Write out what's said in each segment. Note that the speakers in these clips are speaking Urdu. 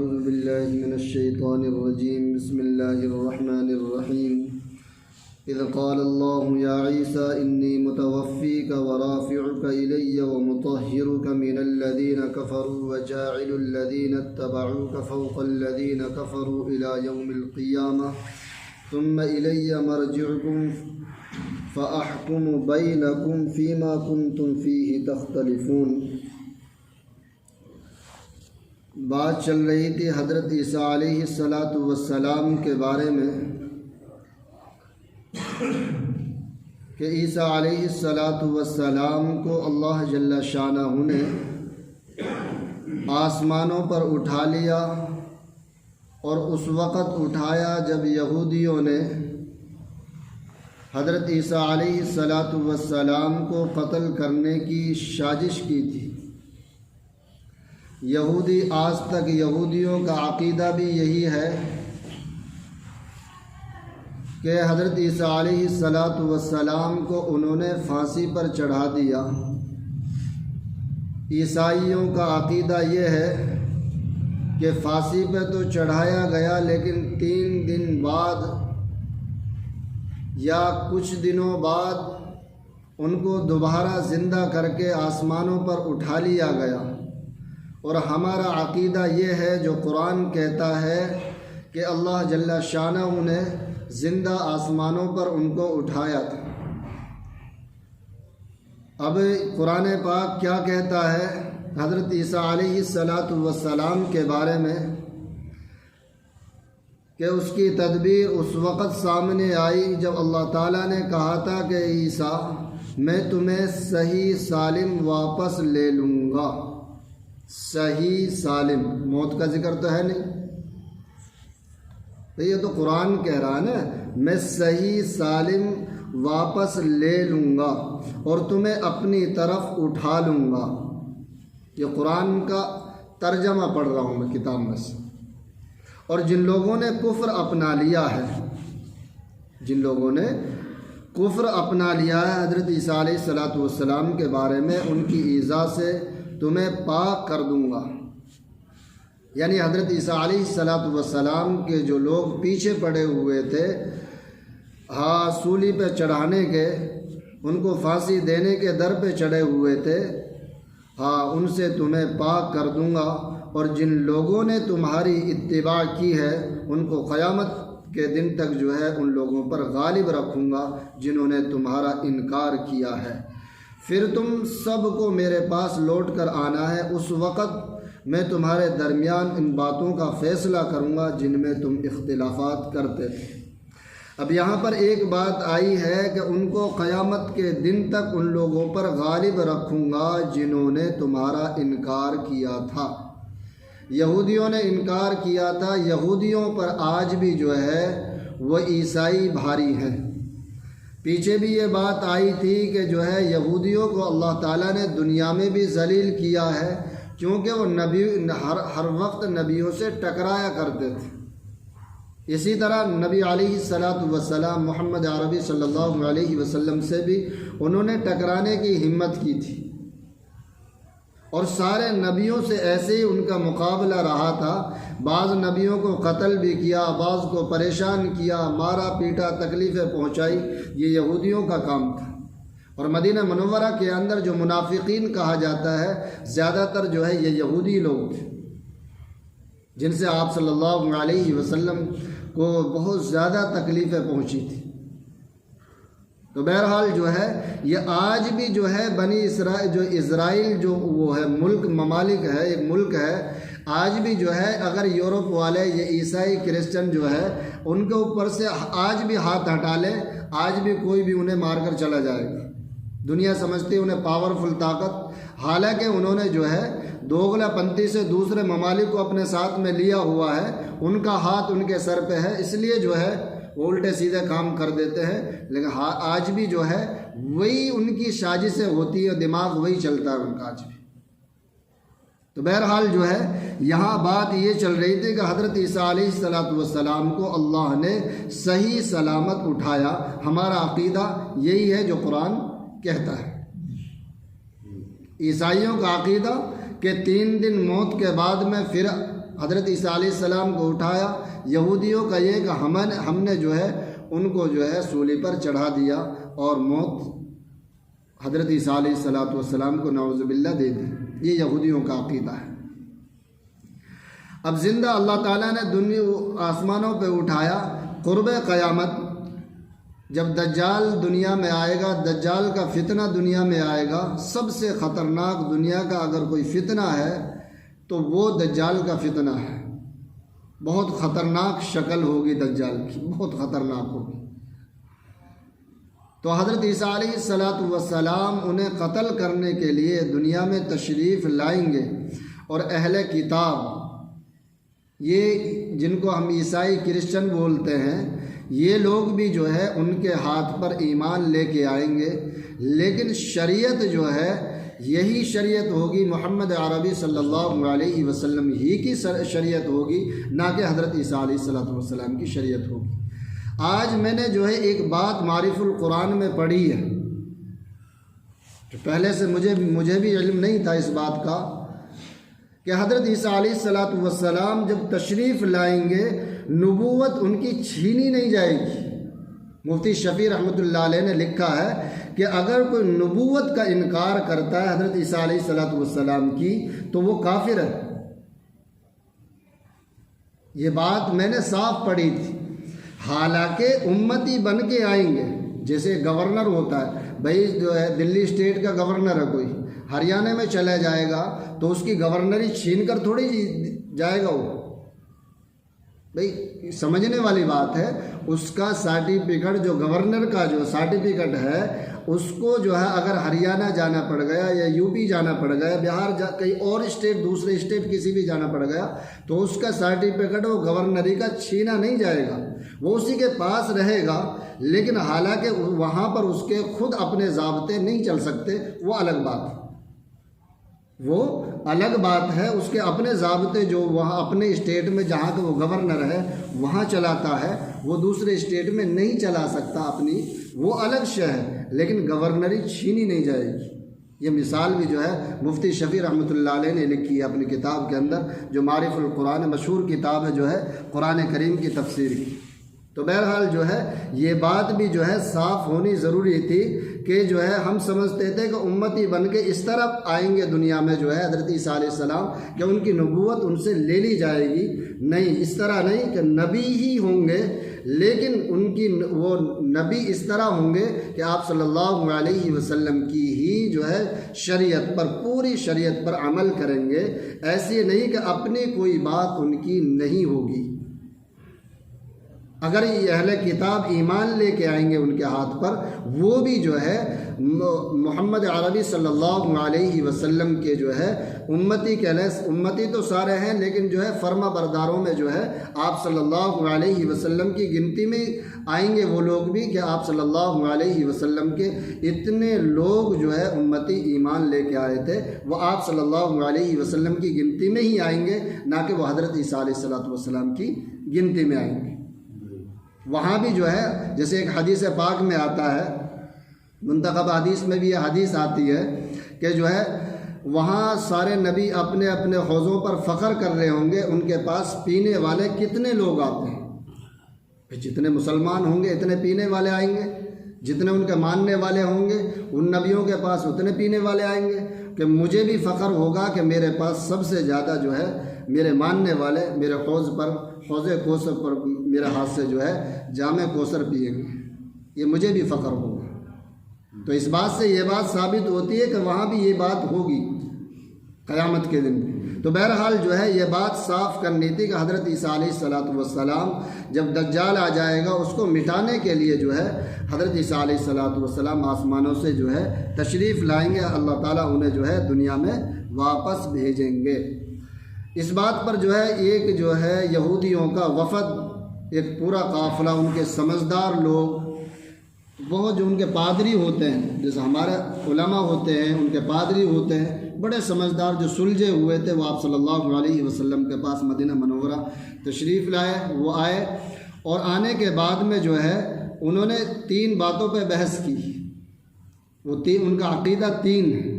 أعوذ بالله من الشيطان الرجيم بسم الله الرحمن الرحيم إذ قال الله يا عيسى إني متوفيك ورافعك إلي ومطهرك من الذين كفروا وجاعل الذين اتبعوك فوق الذين كفروا إلى يوم القيامة ثم إلي مرجعكم فأحكم بينكم فيما كنتم فيه تختلفون۔ بات چل رہی تھی حضرت عیسیٰ علیہ السلام کے بارے میں کہ عیسیٰ علیہ السلام کو اللہ جل شانہ نے آسمانوں پر اٹھا لیا، اور اس وقت اٹھایا جب یہودیوں نے حضرت عیسیٰ علیہ السلام کو قتل کرنے کی سازش کی تھی۔ یہودی آج تک یہودیوں کا عقیدہ بھی یہی ہے کہ حضرت عیسیٰ علیہ السلام کو انہوں نے پھانسی پر چڑھا دیا۔ عیسائیوں کا عقیدہ یہ ہے کہ پھانسی پہ تو چڑھایا گیا، لیکن 3 دن بعد یا کچھ دنوں بعد ان کو دوبارہ زندہ کر کے آسمانوں پر اٹھا لیا گیا۔ اور ہمارا عقیدہ یہ ہے جو قرآن کہتا ہے کہ اللہ جل شانہ نے زندہ آسمانوں پر ان کو اٹھایا تھا۔ اب قرآن پاک کیا کہتا ہے حضرت عیسیٰ علیہ السلام کے بارے میں کہ اس کی تدبیر اس وقت سامنے آئی جب اللہ تعالیٰ نے کہا تھا کہ عیسیٰ میں تمہیں صحیح سالم واپس لے لوں گا۔ صحیح سالم، موت کا ذکر تو ہے نہیں، تو یہ تو قرآن کہہ رہا ہے نا، میں صحیح سالم واپس لے لوں گا اور تمہیں اپنی طرف اٹھا لوں گا۔ یہ قرآن کا ترجمہ پڑھ رہا ہوں میں کتاب میں سے۔ اور جن لوگوں نے کفر اپنا لیا ہے، جن لوگوں نے کفر اپنا لیا ہے حضرت عیسیٰ علیہ السلام کے بارے میں، ان کی ایذا سے تمہیں پاک کر دوں گا۔ یعنی حضرت عیسیٰ علیہ السلام کے جو لوگ پیچھے پڑے ہوئے تھے سولی پہ چڑھانے کے، ان کو پھانسی دینے کے در پہ چڑھے ہوئے تھے، ان سے تمہیں پاک کر دوں گا۔ اور جن لوگوں نے تمہاری اتباع کی ہے ان کو قیامت کے دن تک جو ہے ان لوگوں پر غالب رکھوں گا جنہوں نے تمہارا انکار کیا ہے۔ پھر تم سب کو میرے پاس لوٹ کر آنا ہے، اس وقت میں تمہارے درمیان ان باتوں کا فیصلہ کروں گا جن میں تم اختلافات کرتے تھے۔ اب یہاں پر ایک بات آئی ہے کہ ان کو قیامت کے دن تک ان لوگوں پر غالب رکھوں گا جنہوں نے تمہارا انکار کیا تھا۔ یہودیوں نے انکار کیا تھا، یہودیوں پر آج بھی جو ہے وہ عیسائی بھاری ہیں۔ پیچھے بھی یہ بات آئی تھی کہ جو ہے یہودیوں کو اللہ تعالیٰ نے دنیا میں بھی ذلیل کیا ہے، کیونکہ وہ ہر وقت نبیوں سے ٹکرایا کرتے تھے۔ اسی طرح نبی علیہ السلام محمد عربی صلی اللہ علیہ وسلم سے بھی انہوں نے ٹکرانے کی ہمت کی تھی، اور سارے نبیوں سے ایسے ہی ان کا مقابلہ رہا تھا۔ بعض نبیوں کو قتل بھی کیا، بعض کو پریشان کیا، مارا پیٹا، تکلیفیں پہنچائی، یہ یہودیوں کا کام تھا۔ اور مدینہ منورہ کے اندر جو منافقین کہا جاتا ہے، زیادہ تر جو ہے یہ یہودی لوگ تھے جن سے آپ صلی اللہ علیہ وسلم کو بہت زیادہ تکلیفیں پہنچی تھی۔ تو بہرحال جو ہے یہ آج بھی جو ہے بنی اسرائیل جو وہ ہے ملک، ممالک ہے، ایک ملک ہے، آج بھی جو ہے اگر یورپ والے یہ عیسائی کرسچن جو ہے ان کے اوپر سے آج بھی ہاتھ ہٹا لے، آج بھی کوئی بھی انہیں مار کر چلا جائے گا۔ دنیا سمجھتی ہے انہیں پاورفل طاقت، حالانکہ انہوں نے جو ہے دوغلا پنتی سے دوسرے ممالک کو اپنے ساتھ میں لیا ہوا ہے، ان کا ہاتھ ان کے سر پہ ہے، اس لیے جو ہے وہ الٹے سیدھے کام کر دیتے ہیں۔ لیکن آج بھی جو ہے وہی ان کی سازشیں ہوتی ہے، دماغ وہی چلتا ہے ان کا آج بھی۔ تو بہرحال جو ہے یہاں بات یہ چل رہی تھی کہ حضرت عیسیٰ علیہ السلام کو اللہ نے صحیح سلامت اٹھایا۔ ہمارا عقیدہ یہی ہے جو قرآن کہتا ہے۔ عیسائیوں کا عقیدہ کہ 3 دن موت کے بعد میں پھر حضرت عیسیٰ علیہ السلام کو اٹھایا، یہودیوں کا یہ کہ ہم نے جو ہے ان کو جو ہے سولی پر چڑھا دیا اور موت حضرت عیسیٰ علیہ السلام کو نعوذ باللہ دے دی۔ یہ یہودیوں کا عقیدہ ہے۔ اب زندہ اللہ تعالیٰ نے دنیا آسمانوں پہ اٹھایا، قرب قیامت جب دجال دنیا میں آئے گا، دجال کا فتنہ دنیا میں آئے گا، سب سے خطرناک دنیا کا اگر کوئی فتنہ ہے تو وہ دجال کا فتنہ ہے۔ بہت خطرناک شکل ہوگی دجال کی، بہت خطرناک ہوگی۔ تو حضرت عیسیٰ علیہ السلام انہیں قتل کرنے کے لیے دنیا میں تشریف لائیں گے، اور اہل کتاب، یہ جن کو ہم عیسائی کرسچن بولتے ہیں، یہ لوگ بھی جو ہے ان کے ہاتھ پر ایمان لے کے آئیں گے، لیکن شریعت جو ہے یہی شریعت ہوگی، محمد عربی صلی اللہ علیہ وسلم ہی کی شریعت ہوگی، نہ کہ حضرت عیسیٰ علیہ السلام کی شریعت ہوگی۔ آج میں نے جو ہے ایک بات معرف القرآن میں پڑھی ہے، جو پہلے سے مجھے بھی علم نہیں تھا اس بات کا، کہ حضرت عیسیٰ علیہ السلام جب تشریف لائیں گے، نبوت ان کی چھینی نہیں جائے گی۔ مفتی شفیع رحمۃ اللہ علیہ نے لکھا ہے کہ اگر کوئی نبوت کا انکار کرتا ہے حضرت عیسیٰ علیہ السلام کی تو وہ کافر ہے۔ یہ بات میں نے صاف پڑھی تھی۔ حالانکہ امتی بن کے آئیں گے، جیسے گورنر ہوتا ہے، بھائی جو ہے دلی اسٹیٹ کا گورنر ہے، کوئی ہریانہ میں چلا جائے گا تو اس کی گورنری چھین کر تھوڑی جائے گا وہ، بھائی سمجھنے والی بات ہے۔ اس کا سرٹیفکیٹ، جو گورنر کا جو سرٹیفکیٹ ہے، اس کو جو ہے اگر ہریانہ جانا پڑ گیا یا یو پی جانا پڑ گیا، بہار کہیں اور اسٹیٹ، دوسرے اسٹیٹ کسی بھی جانا پڑ گیا، تو اس کا سرٹیفکیٹ وہ گورنری کا چھینا نہیں جائے گا، وہ اسی کے پاس رہے گا۔ لیکن حالانکہ وہاں پر اس کے خود اپنے ضابطے نہیں چل سکتے، وہ الگ بات ہے، وہ الگ بات ہے۔ اس کے اپنے ضابطے جو وہاں اپنے اسٹیٹ میں جہاں کا وہ گورنر ہے وہاں چلاتا ہے، وہ دوسرے اسٹیٹ میں نہیں چلا سکتا اپنی، وہ الگ شے ہے، لیکن گورنری چھینی نہیں جائے گی۔ یہ مثال بھی جو ہے مفتی شفیع رحمۃ اللہ علیہ نے لکھی ہے اپنی کتاب کے اندر، جو معرف القرآن، مشہور کتاب ہے جو ہے قرآن کریم کی تفسیر کی۔ تو بہرحال جو ہے یہ بات بھی جو ہے صاف ہونی ضروری تھی کہ جو ہے ہم سمجھتے تھے کہ امتی بن کے اس طرح آئیں گے دنیا میں جو ہے حضرت عیسیٰ علیہ السلام، کہ ان کی نبوت ان سے لے لی جائے گی۔ نہیں، اس طرح نہیں کہ نبی ہی ہوں گے، لیکن ان کی وہ نبی اس طرح ہوں گے کہ آپ صلی اللہ علیہ وسلم کی ہی جو ہے شریعت پر، پوری شریعت پر عمل کریں گے۔ ایسی نہیں کہ اپنی کوئی بات ان کی نہیں ہوگی۔ اگر یہ اہل کتاب ایمان لے کے آئیں گے ان کے ہاتھ پر، وہ بھی جو ہے محمد عربی صلی اللہ علیہ وسلم کے جو ہے امتی کہلیں، امتی تو سارے ہیں لیکن جو ہے فرما برداروں میں جو ہے آپ صلی اللہ علیہ وسلم کی گنتی میں آئیں گے وہ لوگ بھی، کہ آپ صلی اللہ علیہ وسلم کے اتنے لوگ جو ہے امتی ایمان لے کے آئے تھے، وہ آپ صلی اللہ علیہ وسلم کی گنتی میں ہی آئیں گے، نہ کہ وہ حضرت عیسیٰ علیہ السلام کی گنتی میں آئیں گے۔ وہاں بھی جو ہے جیسے ایک حدیث پاک میں آتا ہے، منتخب حدیث میں بھی یہ حدیث آتی ہے کہ جو ہے وہاں سارے نبی اپنے اپنے حوضوں پر فخر کر رہے ہوں گے، ان کے پاس پینے والے کتنے لوگ آتے ہیں، جتنے مسلمان ہوں گے اتنے پینے والے آئیں گے، جتنے ان کے ماننے والے ہوں گے ان نبیوں کے پاس اتنے پینے والے آئیں گے، کہ مجھے بھی فخر ہوگا کہ میرے پاس سب سے زیادہ جو ہے میرے ماننے والے میرے حوض پر، حوض کوثر پر میرے ہاتھ سے جو ہے جام کوثر پئیں گے، یہ مجھے بھی فخر ہوگا۔ تو اس بات سے یہ بات ثابت ہوتی ہے کہ وہاں بھی یہ بات ہوگی قیامت کے دن۔ تو بہرحال جو ہے یہ بات صاف کرنی تھی کہ حضرت عیسیٰ علیہ السلام جب دجال آ جائے گا اس کو مٹانے کے لیے جو ہے حضرت عیسیٰ علیہ السلام آسمانوں سے جو ہے تشریف لائیں گے، اللہ تعالیٰ انہیں جو ہے دنیا میں واپس بھیجیں گے۔ اس بات پر جو ہے ایک جو ہے یہودیوں کا وفد، ایک پورا قافلہ، ان کے سمجھدار لوگ، وہ جو ان کے پادری ہوتے ہیں، جیسے ہمارے علماء ہوتے ہیں ان کے پادری ہوتے ہیں، بڑے سمجھدار جو سلجھے ہوئے تھے، وہ آپ صلی اللہ علیہ وسلم کے پاس مدینہ منورہ تشریف لائے۔ وہ آئے اور آنے کے بعد میں جو ہے انہوں نے 3 باتوں پہ بحث کی۔ وہ ان کا عقیدہ 3 ہے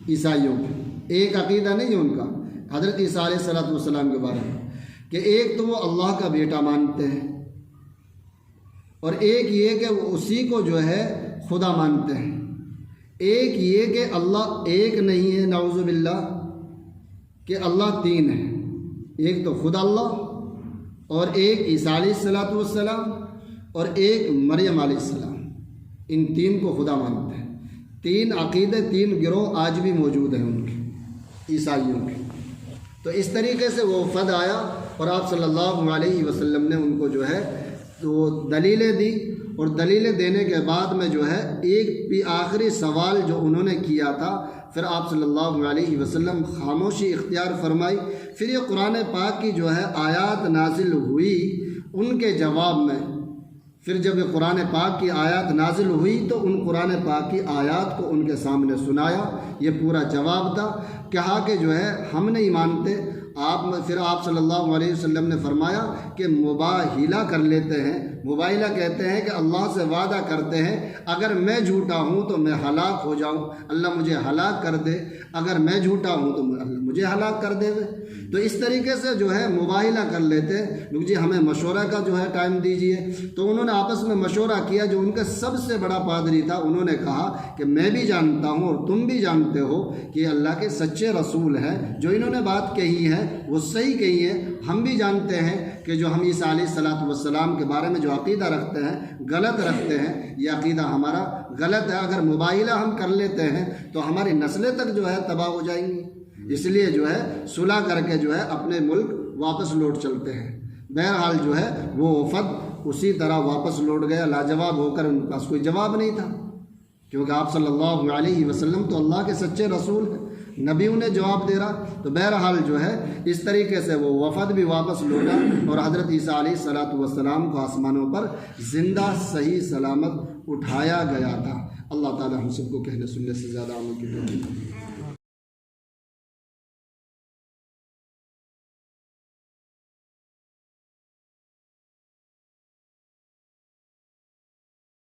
عیسائیوں کا، ایک عقیدہ نہیں ہے ان کا حضرت عیسیٰ علیہ السلام کے بارے میں۔ کہ ایک تو وہ اللہ کا بیٹا مانتے ہیں اور ایک یہ کہ وہ اسی کو جو ہے خدا مانتے ہیں، ایک یہ کہ اللہ ایک نہیں ہے، نعوذ باللہ، کہ اللہ تین ہے، ایک تو خدا اللہ اور ایک عیسیٰ علیہ السلام اور ایک مریم علیہ السلام، ان تین کو خدا مانتے ہیں۔ تین عقیدے، تین گروہ آج بھی موجود ہیں ان کے، عیسائیوں کے۔ تو اس طریقے سے وہ وفد آیا اور آپ صلی اللہ علیہ وسلم نے ان کو جو ہے وہ دلیلیں دی، اور دلیلیں دینے کے بعد میں جو ہے ایک بھی آخری سوال جو انہوں نے کیا تھا، پھر آپ صلی اللہ علیہ وسلم خاموشی اختیار فرمائی۔ پھر یہ قرآن پاک کی جو ہے آیات نازل ہوئی ان کے جواب میں، پھر جب یہ قرآن پاک کی آیات نازل ہوئی تو ان قرآن پاک کی آیات کو ان کے سامنے سنایا، یہ پورا جواب تھا۔ کہا کہ جو ہے ہم نہیں مانتے پھر آپ صلی اللہ علیہ وسلم نے فرمایا کہ مباہلہ کر لیتے ہیں، مباہلہ کہتے ہیں کہ اللہ سے وعدہ کرتے ہیں اگر میں جھوٹا ہوں تو میں ہلاک ہو جاؤں، اللہ مجھے ہلاک کر دے، اگر میں جھوٹا ہوں تو اللہ مجھے ہلاک کر دے۔ تو اس طریقے سے جو ہے مباہلہ کر لیتے ہیں، جی ہمیں مشورہ کا جو ہے ٹائم دیجئے۔ تو انہوں نے آپس میں مشورہ کیا، جو ان کا سب سے بڑا پادری تھا، انہوں نے کہا کہ میں بھی جانتا ہوں اور تم بھی جانتے ہو کہ اللہ کے سچے رسول ہیں، جو انہوں نے بات کہی ہے وہ صحیح کہی ہے، ہم بھی جانتے ہیں کہ جو ہم عیسیٰ علیہ السلام کے بارے میں جو عقیدہ رکھتے ہیں غلط رکھتے ہیں، یہ عقیدہ ہمارا غلط ہے، اگر مباہلہ ہم کر لیتے ہیں تو ہماری نسلیں تک جو ہے تباہ ہو جائیں گی، اس لیے جو ہے صلح کر کے جو ہے اپنے ملک واپس لوٹ چلتے ہیں۔ بہرحال جو ہے وہ وفد اسی طرح واپس لوٹ گیا، لاجواب ہو کر، ان کے پاس کوئی جواب نہیں تھا، کیونکہ آپ صلی اللہ علیہ وسلم تو اللہ کے سچے رسول ہیں، نبی انہیں جواب دے رہا۔ تو بہرحال جو ہے اس طریقے سے وہ وفد بھی واپس لوٹا اور حضرت عیسیٰ علیہ السلام کو آسمانوں پر زندہ صحیح سلامت اٹھایا گیا تھا۔ اللہ تعالی ہم سب کو کہنے سننے سے زیادہ عمل کی توفیق